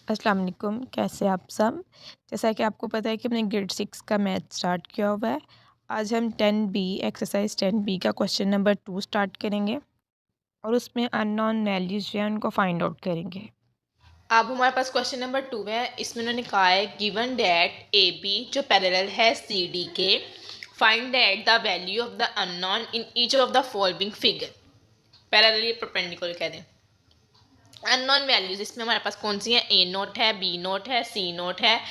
अस्सलाम वालेकुम, कैसे आप सब। जैसा कि आपको पता है कि हमने ग्रेड 6 का मैथ स्टार्ट किया हुआ है। आज हम 10B एक्सरसाइज 10B का क्वेश्चन नंबर 2 स्टार्ट करेंगे और उसमें अननोन वैल्यूज़ जो है उनको फाइंड आउट करेंगे। अब हमारे पास क्वेश्चन नंबर 2 है। इसमें उन्होंने कहा है गिवन दैट ए बी जो पैरेलल है सी डी के, find that the value of the unknown in each of the following figure. Parallel perpendicular कह दें। अननोन वैल्यूज इसमें हमारे पास कौन सी है? ए नोट है, बी नोट है, सी नोट है,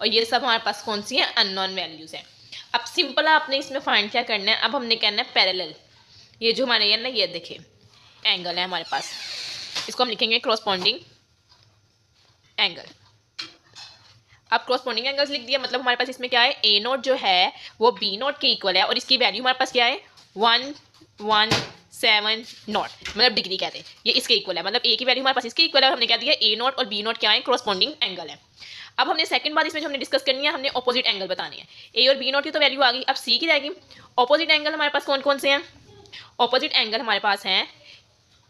और ये सब हमारे पास कौन सी है? अननोन वैल्यूज है। अब सिंपल आपने इसमें फाइंड क्या करना है? अब हमने कहना है पैरेलल। ये जो हमारे ये ना, ये देखे एंगल है हमारे पास, इसको हम लिखेंगे क्रॉसपॉन्डिंग एंगल। अब क्रॉसपॉन्डिंग एंगल्स लिख दिया, मतलब हमारे पास इसमें क्या है? ए नोट जो है वो बी नोट के इक्वल है और इसकी वैल्यू हमारे पास क्या है? 117 नॉट, मतलब डिग्री कहते हैं। ये इसके इक्वल है, मतलब ए की वैल्यू हमारे पास इसके इक्वल है और हमने क्या दिया? ए नोट और बी नोट क्या है? क्रॉसपॉन्डिंग एंगल है। अब हमने सेकंड बात इसमें जो हमने डिस्कस करनी है, हमने ऑपोजिट एंगल बतानी है। ए और बी नोट की तो वैल्यू आ गई, अब सी की रहेगी। ऑपोजिट एंगल हमारे पास कौन कौन से हैं? ऑपोजिट एंगल हमारे पास हैं,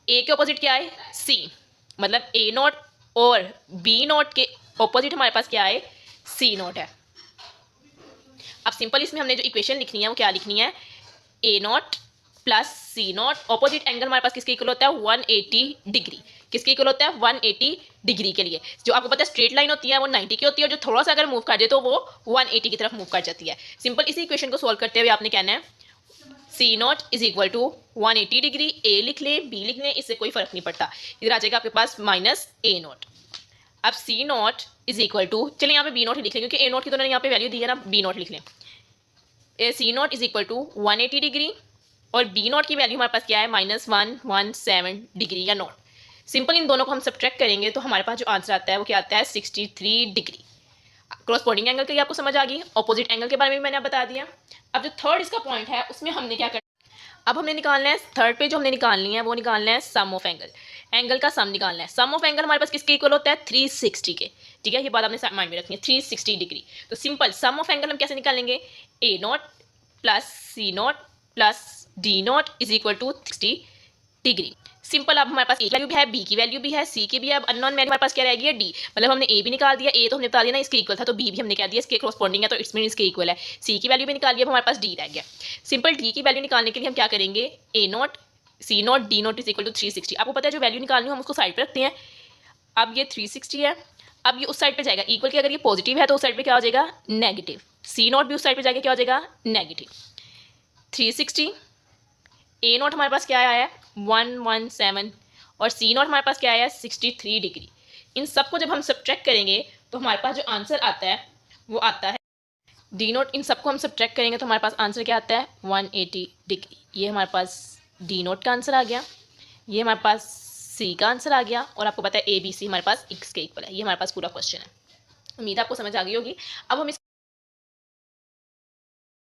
ए के ऑपोजिट क्या है? सी, मतलब ए नोट और बी नोट के ऑपोजिट हमारे पास क्या है? सी नोट है। अब सिंपल इसमें हमने जो इक्वेशन लिखनी है वो क्या लिखनी है? ए नोट प्लस सी नोट। ऑपोजिट एंगल हमारे पास किसके इक्वल होता है? 180 डिग्री। किसके इक्वल होता है? 180 डिग्री के लिए। जो आपको पता है स्ट्रेट लाइन होती है वो 90 की होती है और जो थोड़ा सा अगर मूव कर दे तो वो 180 की तरफ मूव कर जाती है। सिंपल इसी इक्वेशन को सोल्व करते हुए आपने कहना है C not is equal to 180 degree. A लिख लें, बी लिख लें, इससे कोई फर्क नहीं पड़ता। इधर आ जाएगा आपके पास माइनस ए नॉट। अब सी नॉट इज इक्वल टू, चलिए यहाँ पे बी नॉट ही लिख लें क्योंकि ए नॉट की तो यहाँ पे वैल्यू दी है ना, बी नॉट लिख लें। A C not is equal to 180 degree और बी नॉट की वैल्यू हमारे पास क्या है? -117 डिग्री या नॉट। सिंपल इन दोनों को हम सब्ट्रैक्ट करेंगे तो हमारे पास जो आंसर आता है वो क्या आता है? 63 डिग्री। क्रॉसपॉन्डिंग एंगल की आपको समझ आ गई, ऑपोजिट एंगल के बारे में भी मैंने बता दिया। अब जो थर्ड इसका पॉइंट है उसमें हमने क्या करना, अब हमने निकालना है थर्ड पे जो हमने निकालनी है वो निकालना है सम ऑफ एंगल। एंगल का सम निकालना है। सम ऑफ एंगल हमारे पास किसके इक्वल होता है? 360 के। ठीक है, ये बात आपने माइंड में रखनी है, 360 डिग्री। तो सिंपल सम ऑफ एंगल हम कैसे निकालेंगे? A not plus C not plus D not is equal to 60 degree. Simple. अब हमारे पास ए की वैल्यू भी है, बी की वैल्यू भी है, सी की भी है। अब अननोन वैल्यू हमारे पास क्या रहेगी? डी। मतलब हमने ए भी निकाल दिया, ए तो हमने बता दिया ना इसके इक्वल था, तो बी भी हमने कह दिया इसके क्रॉसपॉन्डिंग है तो इट्स मीन इसके इक्वल है। सी की वैल्यू भी निकाल दिया, अब हमारे पास डी रह गया। सिंपल डी की वैल्यू निकालने के लिए हम क्या करेंगे? A not C not D not is equal to 360। आपको पता है जो वैल्यू निकालनी है हम उसको साइड पे रखते हैं। अब ये 360 है, अब ये उस साइड पे जाएगा इक्वल के, अगर ये पॉजिटिव है तो उस साइड पे क्या हो जाएगा? नेगेटिव। सी नॉट भी उस साइड पे जाके क्या हो जाएगा? नेगेटिव। 360 ए नॉट हमारे पास क्या आया है? 117 और सी नॉट हमारे पास क्या आया है? 63 डिग्री। इन सबको जब हम सब्ट्रैक्ट करेंगे तो हमारे पास जो आंसर आता है वो आता है डी नॉट। इन सबको हम सब्ट्रैक्ट करेंगे तो हमारे पास आंसर क्या आता है? 180 डिग्री। ये हमारे पास डी नॉट का आंसर आ गया, ये हमारे पास सी का आंसर आ गया और आपको पता है ए बी सी हमारे पास x के इक्वल है। ये हमारे पास पूरा क्वेश्चन है। उम्मीद आपको समझ आ गई होगी। अब हम